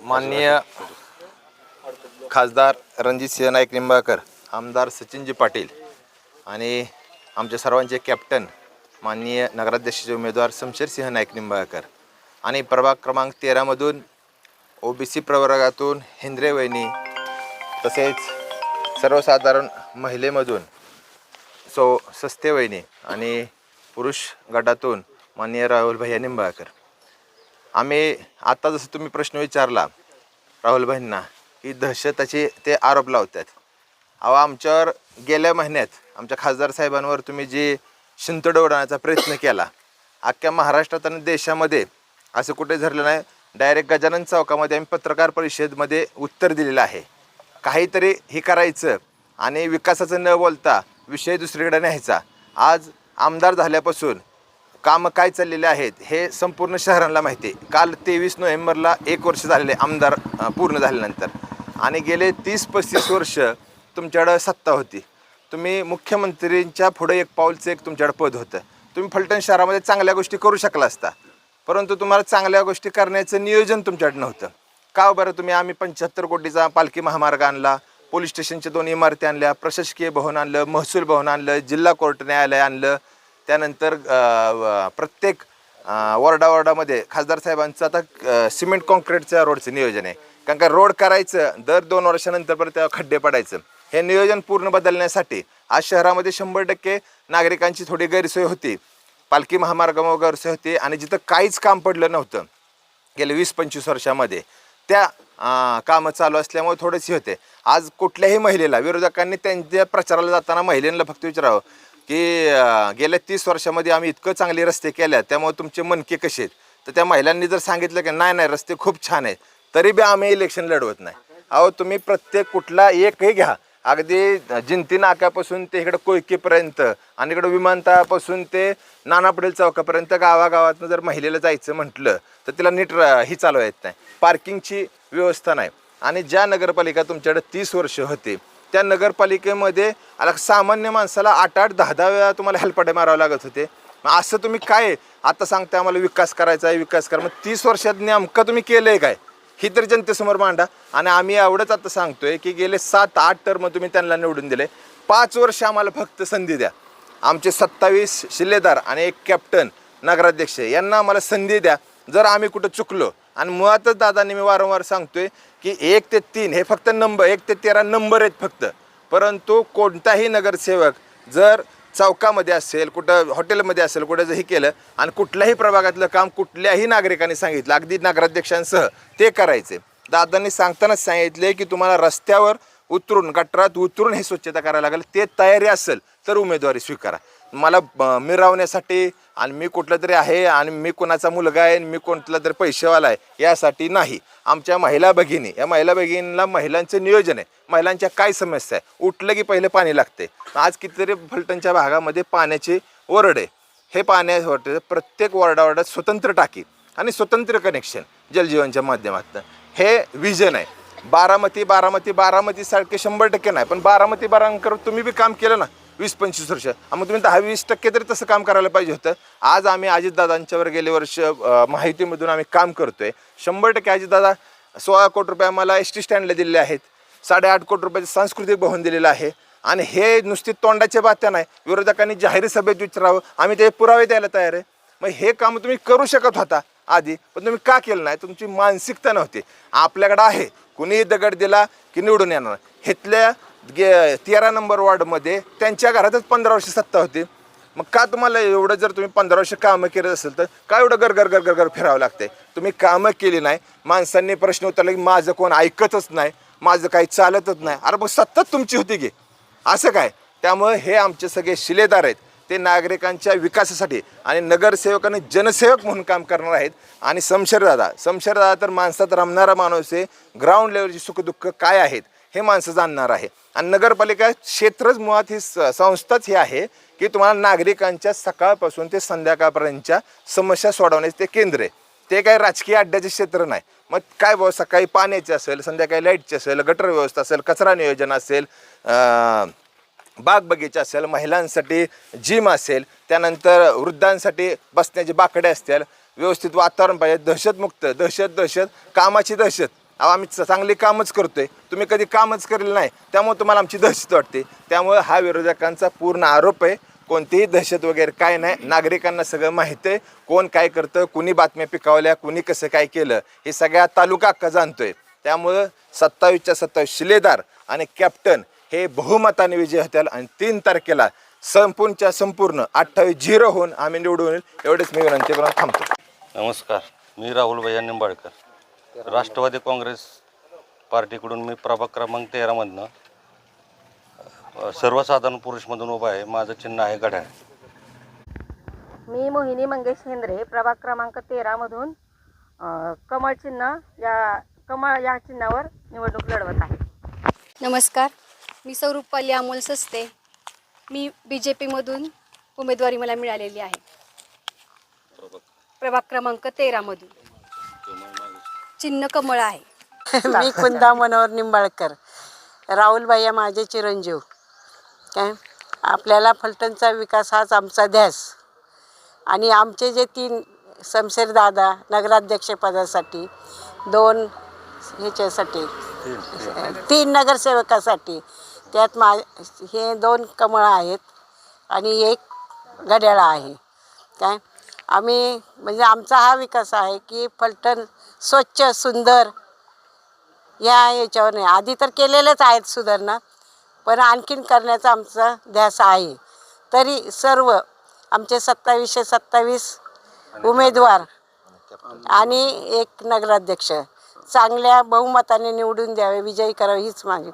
माननीय खासदार रणजितसिंह नाईक निंबाळकर, आमदार सचिनजी पाटील आणि आमच्या सर्वांचे कॅप्टन माननीय नगराध्यक्षाचे उमेदवार शमशेरसिंह नाईक निंबाळकर आणि प्रभाग क्रमांक 13 मधून ओबीसी प्रवर्गातून हिंद्रे वहिनी, तसेच सर्वसाधारण महिलेमधून सस्ते वहिनी आणि पुरुष गटातून माननीय राहुल भैया निंबाळकर. आम्ही आता जसं तुम्ही प्रश्न विचारला राहुल भाईंना की दहशताचे ते आरोप लावतात. अहो, आमच्यावर गेल्या महिन्यात आमच्या खासदार साहेबांवर तुम्ही जे शिंतोड उडवण्याचा प्रयत्न केला, अख्ख्या महाराष्ट्रात आणि देशामध्ये असं कुठे झालं नाही. डायरेक्ट गजानन चौकामध्ये आम्ही पत्रकार परिषदेमध्ये उत्तर दिलेलं आहे. काहीतरी हे करायचं आणि विकासाचं न बोलता विषय दुसरीकडे न्यायचा. आज आमदार झाल्यापासून कामं काय चाललेले आहेत हे संपूर्ण शहराला माहिती आहे. काल 23 नोव्हेंबरला 1 वर्ष झालेले आमदार पूर्ण झाल्यानंतर, आणि गेले 30-35 वर्ष तुमच्याकडं सत्ता होती. तुम्ही मुख्यमंत्रींच्या पुढे एक पाऊलचं एक तुमच्याकडं पद होतं. तुम्ही फलटण शहरामध्ये चांगल्या गोष्टी करू शकला असता, परंतु तुम्हाला चांगल्या गोष्टी करण्याचं नियोजन तुमच्याकडे नव्हतं. का बरं? आम्ही 75 कोटीचा पालखी महामार्ग आणला, पोलीस स्टेशनच्या 2 इमारती आणल्या, प्रशासकीय भवन आणलं, महसूल भवन आणलं, जिल्हा कोर्ट न्यायालय आणलं. त्यानंतर प्रत्येक वॉर्डामध्ये खासदार साहेबांचं आता सिमेंट कॉन्क्रीटच्या रोडचं नियोजन आहे. कारण का रोड करायचं दर 2 वर्षानंतर परत त्या खड्डे पडायचं, हे नियोजन पूर्ण बदलण्यासाठी आज शहरामध्ये 100% नागरिकांची थोडी गैरसोय होती. पालखी महामार्गामुळे गैरसोय होती आणि जिथं काहीच काम पडलं नव्हतं गेल्या 20-25 वर्षामध्ये त्या कामं चालू असल्यामुळे थोडेसे होते. आज कुठल्याही महिलेला, विरोधकांनी त्यांच्या प्रचाराला जाताना महिलांना फक्त विचारावं की गेल्या 30 वर्षामध्ये आम्ही इतकं चांगले रस्ते केले, त्यामुळे तुमचे मनके कसे आहेत. तर त्या महिलांनी जर सांगितलं की नाही रस्ते खूप छान आहेत, तरी बी आम्ही इलेक्शन लढवत नाही. अहो, तुम्ही प्रत्येक कुठला एकही घ्या, अगदी जिंती नाक्यापासून ते इकडं कोयकेपर्यंत आणि इकडं विमानतळापासून ते नाना पटेल चौकापर्यंत गावागावातनं जर महिलेला जायचं म्हटलं तर तिला नीट ही चालवा येत नाही. पार्किंगची व्यवस्था नाही. आणि ज्या नगरपालिका तुमच्याकडे 30 वर्ष होते त्या नगरपालिकेमध्ये सामान्य माणसाला 8-8, 10-10 वेळा तुम्हाला हेलपाटे मारावे लागत होते. मग असं तुम्ही काय आता सांगता आम्हाला विकास करायचा आहे, विकास करा. मग 30 वर्षात नेमकं तुम्ही केलं आहे काय ही तर जनतेसमोर मांडा. आणि आम्ही एवढंच आता सांगतोय की गेले 7-8 टर्म तुम्ही त्यांना निवडून दिले. 5 वर्ष आम्हाला फक्त संधी द्या. आमचे 27 शिल्लेदार आणि एक कॅप्टन नगराध्यक्ष यांना आम्हाला संधी द्या. जर आम्ही कुठं चुकलो, आणि मुळातच दादांनी मी वारंवार सांगतोय की 1 ते 3 हे फक्त नंबर, 1 ते 13 नंबर आहेत फक्त. परंतु कोणताही नगरसेवक जर चौकामध्ये असेल, कुठं हॉटेलमध्ये असेल, कुठं जर हे केलं आणि कुठल्याही प्रभागातलं काम कुठल्याही नागरिकांनी सांगितलं, अगदी नगराध्यक्षांसह, ते करायचे. दादांनी सांगतानाच सांगितले की तुम्हाला रस्त्यावर उतरून, गटारात उतरून हे स्वच्छता करायला लागेल. ते तयारी असेल तर उमेदवारी स्वीकारा. मला मिरवण्यासाठी आणि मी कुठलं तरी आहे आणि मी कोणाचा मुलगा आहे, मी कोणतला तरी पैसेवाला आहे यासाठी नाही. आमच्या महिला भगिनी, या महिला भगिनीला महिलांचं नियोजन आहे. महिलांच्या काय समस्या आहे? उठलं की पहिले पाणी लागते. आज कितीतरी फलटणच्या भागामध्ये पाण्याची ओरड आहे. हे पाण्यावर प्रत्येक वॉर्डात स्वतंत्र टाकी आणि स्वतंत्र कनेक्शन जलजीवनच्या माध्यमातून हे विजन आहे. बारामतीसारखे 100% नाही, पण बारामती तुम्ही बी काम केलं ना 20-25 वर्ष. मग तुम्ही 10-20% तरी तसं काम करायला पाहिजे होतं. आज आम्ही अजितदादांच्यावर गेले वर्ष माहितीमधून आम्ही काम करतोय. 100% अजितदादा 16 कोटी रुपये आम्हाला ST स्टँडला दिलेले आहेत. 8.5 कोटी रुपयाचं सांस्कृतिक भवन दिलेलं आहे. आणि हे नुसती तोंडाच्या बात्या नाही, विरोधकांनी जाहीर सभेत विचारावं, आम्ही ते पुरावे द्यायला तयार आहे. मग हे काम तुम्ही करू शकत होता आधी, पण तुम्ही का केलं नाही? तुमची मानसिकता नव्हती. आपल्याकडं आहे, कुणीही दगड दिला की निवडून येणार. इथल्या 13 नंबर वॉर्डमध्ये त्यांच्या घरातच 15 वर्ष सत्ता होती. मग का तुम्हाला एवढं, जर तुम्ही 15 वर्ष कामं केलं असेल तर काय एवढं गरगर फिरावं लागतंय? तुम्ही कामं केली नाही. माणसांनी प्रश्न उतरला की माझं कोण ऐकतच नाही, माझं काही चालतच नाही. अरे मग सत्ताच तुमची होती की असं काय? त्यामुळे हे आमचे सगळे शिलेदार आहेत, ते नागरिकांच्या विकासासाठी आणि नगरसेवकांनी जनसेवक म्हणून काम करणार आहेत. आणि शमशेरदादा तर माणसात रमणारा माणूस आहे. ग्राउंड लेवलची सुखदुःख काय आहेत हे माणसं जाणणार आहे. आणि नगरपालिका क्षेत्रच मुळात ही संस्थाच ही आहे की तुम्हाला नागरिकांच्या सकाळपासून ते संध्याकाळपर्यंतच्या समस्या सोडवण्याचे ते केंद्र आहे. ते काही राजकीय अड्ड्याचे क्षेत्र नाही. मग काय भाऊ, सकाळी पाण्याचे असेल, संध्याकाळी लाईटचे असेल, गटर व्यवस्था असेल, कचरा नियोजन असेल, बाग बगीचा असेल, महिलांसाठी जिम असेल, त्यानंतर वृद्धांसाठी बसण्याचे बाकडे असतील, व्यवस्थित वातावरण पाहिजे, दहशत कामाची दहशत अहो आम्ही चांगली कामच करतोय, तुम्ही कधी कामच केलेलं नाही, त्यामुळे तुम्हाला आमची दहशत वाटते. त्यामुळे हा विरोधकांचा पूर्ण आरोप आहे. कोणतीही दहशत वगैरे काय नाही, नागरिकांना सगळं माहिती आहे, कोण काय करतं, कुणी बातम्या पिकावल्या, कुणी कसं काय केलं, हे सगळ्या तालुका अख्खा जाणतोय. त्यामुळं 27च्या 27 शिलेदार आणि कॅप्टन हे बहुमताने विजय होतील आणि 3 तारखेला संपूर्ण 28-0 होऊन आम्ही निवडून येईल, एवढेच मी विनंती करून थांबतो. नमस्कार, मी राहुल भैया निंबाळकर, राष्ट्रवादी काँग्रेस पार्टीकडून मी प्रभाग क्रमांक 13मधनं सर्वसाधारण पुरुषमधून उभा आहे. माझं चिन्ह आहे घड्याळ. मी मोहिनी मंगेश हेंद्रे, प्रभाग क्रमांक 13मधून कमळ चिन्ह या चिन्हावर निवडणूक लढवत आहे. नमस्कार, मी स्वरूपाली अमोल सस्ते. मी BJPमधून उमेदवारी मला मिळालेली आहे. प्रभाग क्रमांक 13मधून चिन्ह कमळ आहे. मी कुंदा मनोहर निंबाळकर. राहुल भैया माझे चिरंजीव. काय आपल्याला फलटणचा विकास हाच आमचा ध्यास. आणि आमचे जे 3 शमशेर दादा नगराध्यक्षपदासाठी, 2 ह्याच्यासाठी 3 नगरसेवकासाठी, त्यात हे 2 कमळं आहेत आणि 1 घड्याळ आहे. काय आम्ही म्हणजे आमचा हा विकास आहे की फलटण स्वच्छ सुंदर या याच्यावर नाही. आधी तर केलेलेच आहेत सुधारणा, पण आणखीन करण्याचा आमचा ध्यास आहे. तरी सर्व आमचे 2727 उमेदवार आणि 1 नगराध्यक्ष चांगल्या बहुमताने निवडून द्यावे, विजयी करावे हीच माझी